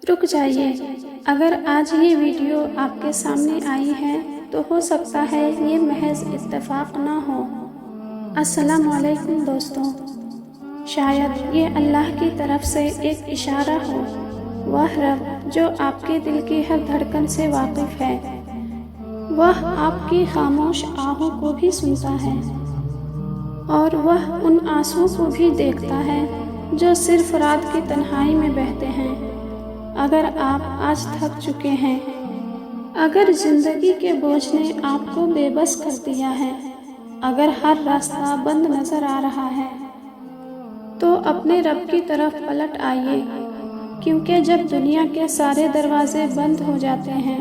رک جائیے، اگر آج یہ ویڈیو آپ کے سامنے آئی ہے تو ہو سکتا ہے یہ محض اتفاق نہ ہو۔ السلام علیکم دوستوں، شاید یہ اللہ کی طرف سے ایک اشارہ ہو۔ وہ رب جو آپ کے دل کی ہر دھڑکن سے واقف ہے، وہ آپ کی خاموش آہوں کو بھی سنتا ہے، اور وہ ان آنسوؤں کو بھی دیکھتا ہے جو صرف رات کی تنہائی میں بہتے ہیں۔ اگر آپ آج تھک چکے ہیں، اگر زندگی کے بوجھ نے آپ کو بے بس کر دیا ہے، اگر ہر راستہ بند نظر آ رہا ہے، تو اپنے رب کی طرف پلٹ آئیے، کیونکہ جب دنیا کے سارے دروازے بند ہو جاتے ہیں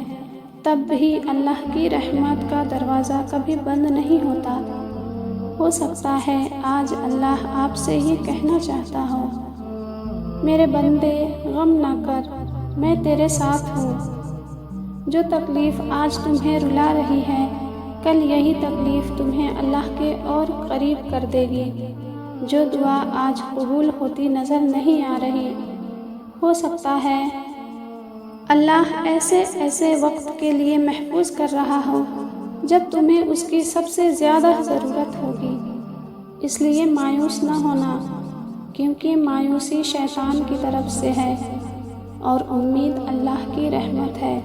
تب بھی اللہ کی رحمت کا دروازہ کبھی بند نہیں ہوتا۔ ہو سکتا ہے آج اللہ آپ سے یہ کہنا چاہتا ہو، میرے بندے غم نہ کر، میں تیرے ساتھ ہوں۔ جو تکلیف آج تمہیں رلا رہی ہے، کل یہی تکلیف تمہیں اللہ کے اور قریب کر دے گی۔ جو دعا آج قبول ہوتی نظر نہیں آ رہی، ہو سکتا ہے اللہ ایسے وقت کے لیے محفوظ کر رہا ہو جب تمہیں اس کی سب سے زیادہ ضرورت ہوگی۔ اس لیے مایوس نہ ہونا، کیونکہ مایوسی شیطان کی طرف سے ہے اور امید اللہ کی رحمت ہے۔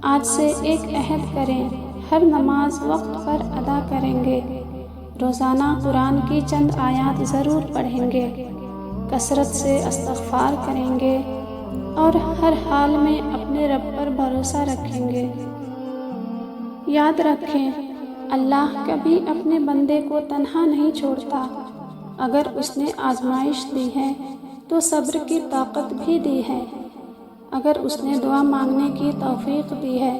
آج سے ایک عہد کریں، ہر نماز وقت پر ادا کریں گے، روزانہ قرآن کی چند آیات ضرور پڑھیں گے، کثرت سے استغفار کریں گے اور ہر حال میں اپنے رب پر بھروسہ رکھیں گے۔ یاد رکھیں، اللہ کبھی اپنے بندے کو تنہا نہیں چھوڑتا۔ اگر اس نے آزمائش دی ہے تو صبر کی طاقت بھی دی ہے۔ اگر اس نے دعا مانگنے کی توفیق دی ہے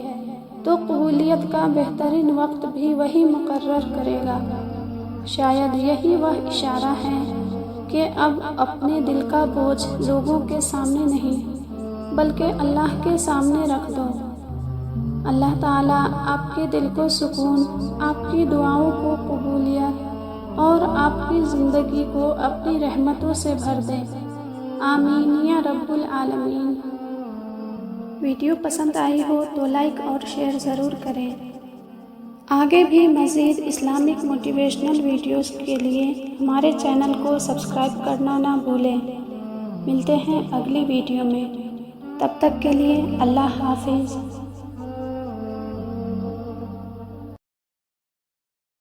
تو قبولیت کا بہترین وقت بھی وہی مقرر کرے گا۔ شاید یہی وہ اشارہ ہے کہ اب اپنے دل کا بوجھ لوگوں کے سامنے نہیں بلکہ اللہ کے سامنے رکھ دو۔ اللہ تعالیٰ آپ کے دل کو سکون، آپ کی دعاؤں کو قبولیت اور آپ کی زندگی کو اپنی رحمتوں سے بھر دے۔ آمین یا رب العالمین۔ ویڈیو پسند آئی ہو تو لائک اور شیئر ضرور کریں۔ آگے بھی مزید اسلامک موٹیویشنل ویڈیوز کے لیے ہمارے چینل کو سبسکرائب کرنا نہ بھولیں۔ ملتے ہیں اگلی ویڈیو میں، تب تک کے لیے اللہ حافظ۔